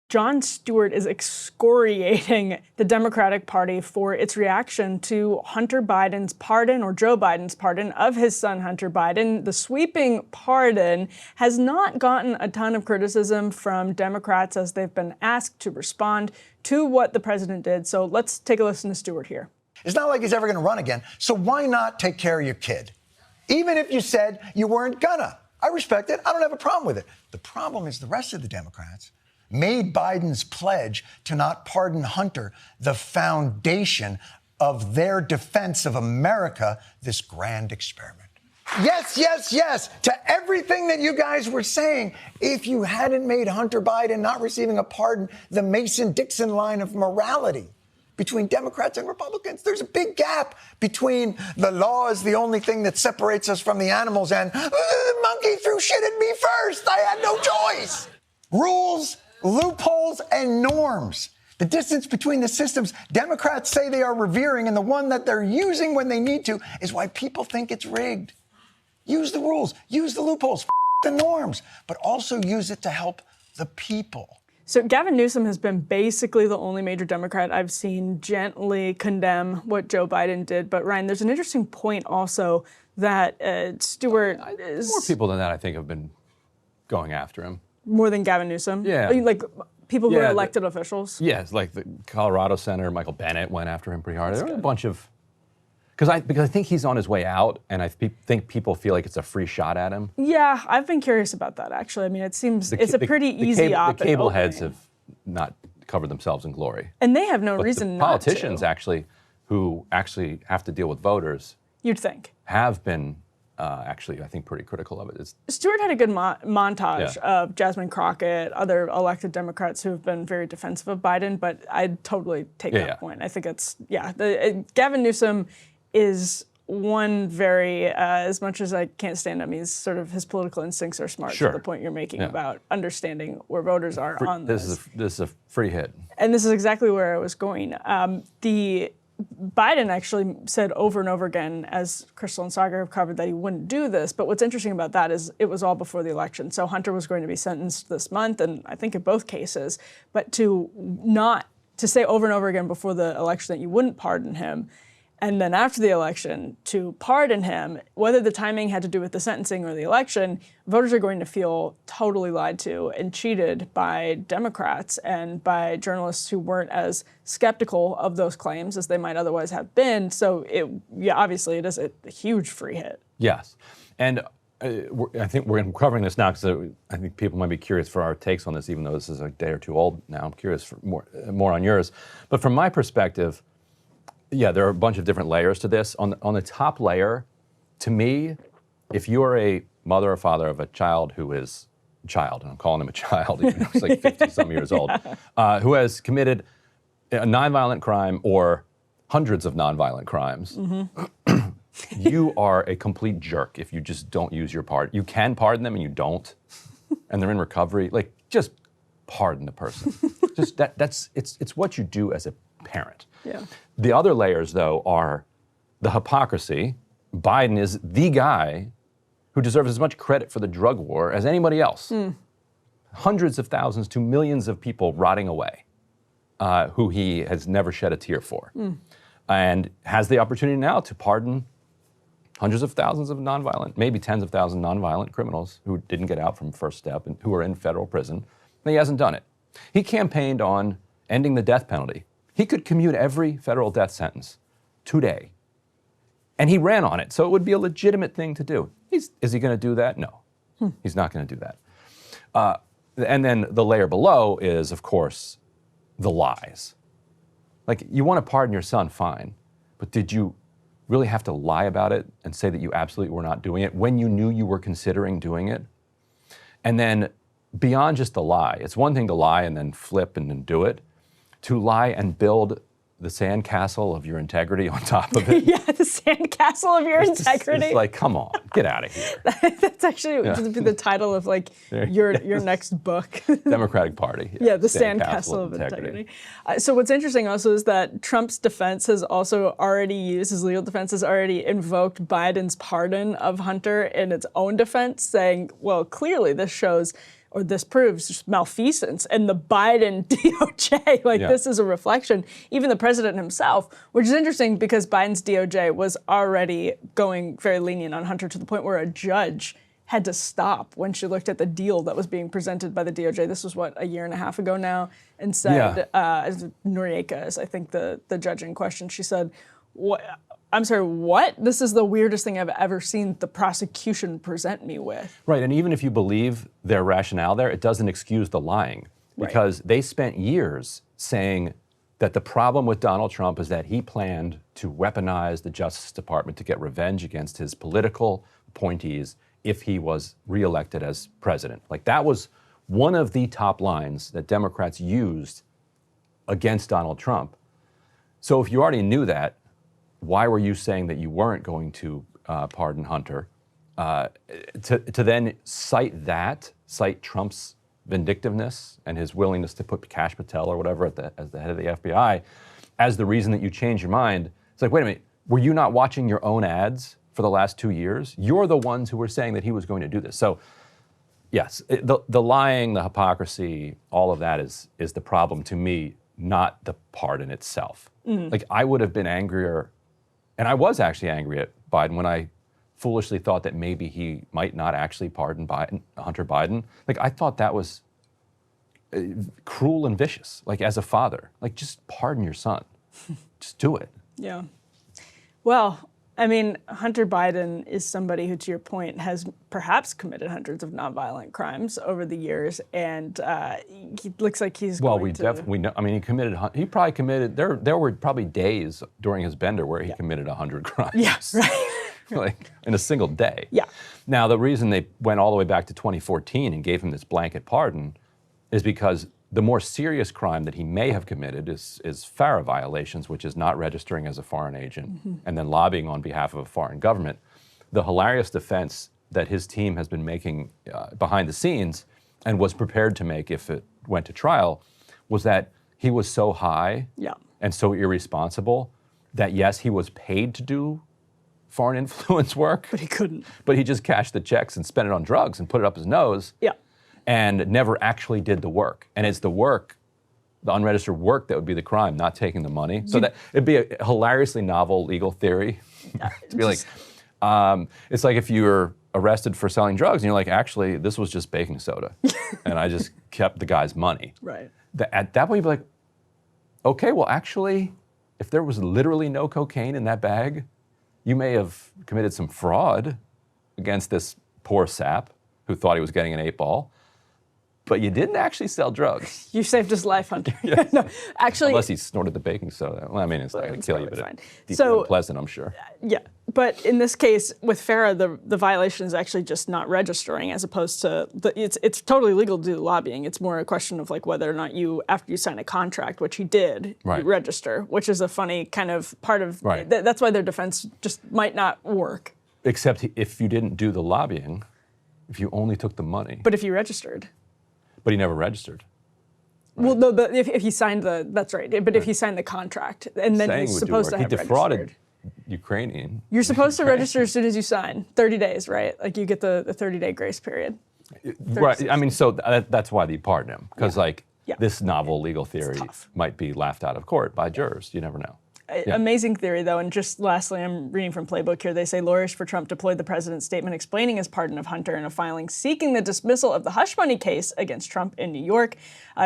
Jon Stewart is excoriating the Democratic Party for its reaction to Hunter Biden's pardon, or Joe Biden's pardon, of his son Hunter Biden. The sweeping pardon has not gotten a ton of criticism from Democrats as they've been asked to respond to what the president did. So let's take a listen to Stewart here. It's not like he's ever going to run again, so why not take care of your kid? Even if you said you weren't gonna. I respect it. I don't have a problem with it. The problem is the rest of the Democrats made Biden's pledge to not pardon Hunter the foundation of their defense of America, this grand experiment. Yes, yes, yes, to everything that you guys were saying. If you hadn't made Hunter Biden not receiving a pardon the Mason-Dixon line of morality between Democrats and Republicans, there's a big gap between the law is the only thing that separates us from the animals and the monkey threw shit at me first. I had no choice. Rules, loopholes, and norms. The distance between the systems Democrats say they are revering and the one that they're using when they need to is why people think it's rigged. Use the rules, use the loopholes, the norms, but also use it to help the people. So Gavin Newsom has been basically the only major Democrat I've seen gently condemn what Joe Biden did. But Ryan, there's an interesting point also that Stewart is... More people than that, I think, have been going after him. More than Gavin Newsom? Yeah. Like people who are elected officials? Yes, like the Colorado Senator Michael Bennett went after him pretty hard. There were a bunch of... Because I think he's on his way out, and I think people feel like it's a free shot at him. Yeah, I've been curious about that, actually. I mean, it seems it's a pretty easy op. The cable heads have not covered themselves in glory. And they have no reason not to. Politicians, actually, who actually have to deal with voters, you'd think, have been actually, I think, pretty critical of it. Stewart had a good montage of Jasmine Crockett, other elected Democrats who have been very defensive of Biden, but I'd totally take that point. I think it's, Gavin Newsom is one very, as much as I can't stand him, he's sort of, his political instincts are smart to the point you're making about understanding where voters are on this. This is a free hit. And this is exactly where I was going. Biden actually said over and over again, as Crystal and Sagar have covered, that he wouldn't do this. But what's interesting about that is it was all before the election. So Hunter was going to be sentenced this month, and I think in both cases. But to say over and over again before the election that you wouldn't pardon him, and then after the election to pardon him, whether the timing had to do with the sentencing or the election, voters are going to feel totally lied to and cheated by Democrats and by journalists who weren't as skeptical of those claims as they might otherwise have been. So obviously it is a huge free hit. Yes. And I think we're covering this now because I think people might be curious for our takes on this, even though this is a day or two old now. I'm curious for more on yours. But from my perspective, there are a bunch of different layers to this. On the top layer, to me, if you are a mother or father of a child who is a child, and I'm calling him a child, even though he's like 50-some years old, who has committed a nonviolent crime or hundreds of nonviolent crimes, you are a complete jerk if you just don't use your pardon. You can pardon them and you don't, and they're in recovery. Like, just pardon the person. Just it's what you do as a parent. Yeah. The other layers, though, are the hypocrisy. Biden is the guy who deserves as much credit for the drug war as anybody else. Hundreds of thousands to millions of people rotting away, who he has never shed a tear for, and has the opportunity now to pardon hundreds of thousands of nonviolent, maybe tens of thousands of nonviolent criminals who didn't get out from First Step and who are in federal prison. And he hasn't done it. He campaigned on ending the death penalty. He could commute every federal death sentence today. And he ran on it, so it would be a legitimate thing to do. Is he going to do that? No, he's not going to do that. And then the layer below is, of course, the lies. Like, you want to pardon your son, fine, but did you really have to lie about it and say that you absolutely were not doing it when you knew you were considering doing it? And then beyond just the lie, it's one thing to lie and then flip and then do it. To lie and build the sandcastle of your integrity on top of it. Yeah, the sandcastle of your integrity. It's like, come on, get out of here. That's actually just be the title of like your next book. Democratic Party. Yeah, the sandcastle of integrity. So what's interesting also is that Trump's defense has also already used, his legal defense has already invoked Biden's pardon of Hunter in its own defense, saying, well, clearly this shows or this proves just malfeasance. And the Biden DOJ, this is a reflection, even the president himself, which is interesting because Biden's DOJ was already going very lenient on Hunter to the point where a judge had to stop when she looked at the deal that was being presented by the DOJ. This was, a year and a half ago now, and said, Noriega is, I think, the judge in question. She said, "What? I'm sorry, what? This is the weirdest thing I've ever seen the prosecution present me with." Right, and even if you believe their rationale there, it doesn't excuse the lying. Because they spent years saying that the problem with Donald Trump is that he planned to weaponize the Justice Department to get revenge against his political appointees if he was reelected as president. That was one of the top lines that Democrats used against Donald Trump. So if you already knew that, why were you saying that you weren't going to pardon Hunter? To then cite Trump's vindictiveness and his willingness to put Kash Patel or whatever as the head of the FBI as the reason that you changed your mind. It's like, wait a minute, were you not watching your own ads for the last 2 years? You're the ones who were saying that he was going to do this. So yes, the lying, the hypocrisy, all of that is the problem to me, not the pardon itself. I would have been angrier, and I was actually angry at Biden when I foolishly thought that maybe he might not actually pardon Hunter Biden. I thought that was cruel and vicious, as a father. Just pardon your son. Just do it. Yeah. Well, I mean, Hunter Biden is somebody who, to your point, has perhaps committed hundreds of nonviolent crimes over the years, and he looks like he's going to... we know. I mean, he probably committed. There were probably days during his bender where he committed 100 crimes. Yeah, right. In a single day. Yeah. Now, the reason they went all the way back to 2014 and gave him this blanket pardon is because the more serious crime that he may have committed is FARA violations, which is not registering as a foreign agent and then lobbying on behalf of a foreign government. The hilarious defense that his team has been making behind the scenes and was prepared to make if it went to trial was that he was so high and so irresponsible that, yes, he was paid to do foreign influence work. But he couldn't. But he just cashed the checks and spent it on drugs and put it up his nose. Yeah. And never actually did the work. And it's the work, the unregistered work, that would be the crime, not taking the money. So that it'd be a hilariously novel legal theory. To be it's like if you were arrested for selling drugs and you're like, actually, this was just baking soda. And I just kept the guy's money. Right. At that point, you'd be like, okay, well, actually, if there was literally no cocaine in that bag, you may have committed some fraud against this poor sap who thought he was getting an 8-ball. But you didn't actually sell drugs. You saved his life, Hunter. Yes. No, actually, unless he snorted the baking soda. Well, I mean, it's not going to kill you, but it's deeply unpleasant, I'm sure. Yeah, but in this case, with FARA, the violation is actually just not registering, as opposed to it's totally legal to do lobbying. It's more a question of whether or not you, after you sign a contract, which he did, you register, which is a funny kind of part of. Right. That's why their defense just might not work. Except if you didn't do the lobbying, if you only took the money. But if you registered. But he never registered. Right? Well, no, but if he signed that's right. But if he signed the contract, and then he's supposed to have registered. He defrauded Ukrainian. You're supposed to register as soon as you sign, 30 days, right? You get the 30-day grace period. Right, I mean, so that's why they pardoned him, because this novel legal theory might be laughed out of court by jurors. You never know. Amazing theory, though. And just lastly, I'm reading from Playbook here. They say lawyers for Trump deployed the president's statement explaining his pardon of Hunter in a filing seeking the dismissal of the hush money case against Trump in New York.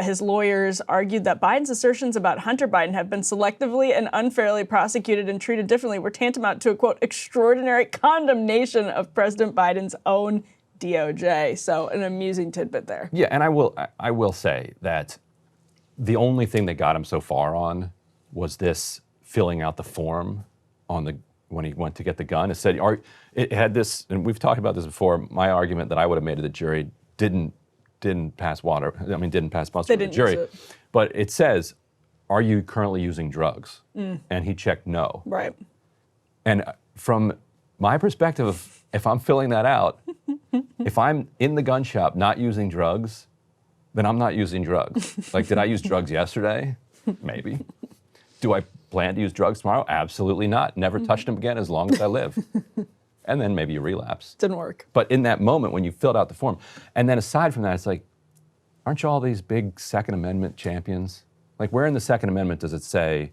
His lawyers argued that Biden's assertions about Hunter Biden have been selectively and unfairly prosecuted and treated differently were tantamount to a, quote, extraordinary condemnation of President Biden's own DOJ. So an amusing tidbit there. Yeah, and I will say that the only thing that got him so far on was this filling out the form when he went to get the gun. It had this, and we've talked about this before, my argument that I would have made to the jury didn't pass muster with the jury. But it says, are you currently using drugs? And he checked no. Right. And from my perspective, if I'm filling that out, if I'm in the gun shop not using drugs, then I'm not using drugs. Did I use drugs yesterday? Maybe. Do I plan to use drugs tomorrow? Absolutely not. Never touch them again as long as I live. And then maybe you relapse. Didn't work. But in that moment when you filled out the form, and then aside from that, it's like, aren't you all these big Second Amendment champions? Like, where in the Second Amendment does it say,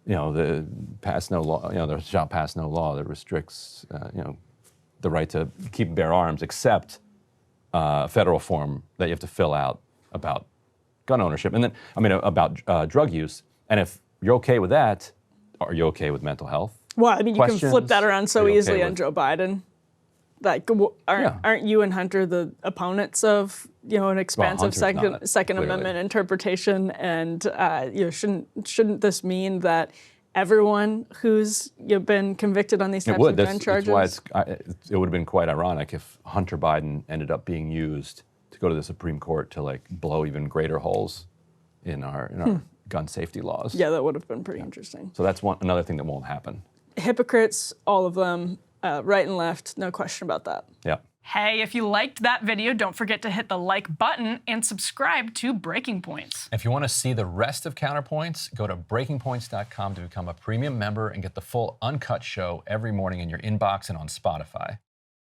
the pass no law, there shall pass no law that restricts, the right to keep and bear arms, except a federal form that you have to fill out about gun ownership, and then, about drug use. And if you're okay with that, are you okay with mental health? Well, you can flip that around so easily on with Joe Biden. Like, aren't you and Hunter the opponents of an expansive Second Amendment interpretation? And shouldn't this mean that everyone who's been convicted on these types of gun charges? That's why it would have been quite ironic if Hunter Biden ended up being used to go to the Supreme Court to blow even greater holes in our gun safety laws. Yeah, that would have been pretty interesting. So that's another thing that won't happen. Hypocrites, all of them. Right and left, no question about that. Yeah. Hey, if you liked that video, don't forget to hit the like button and subscribe to Breaking Points. If you want to see the rest of Counterpoints, go to breakingpoints.com to become a premium member and get the full uncut show every morning in your inbox and on Spotify.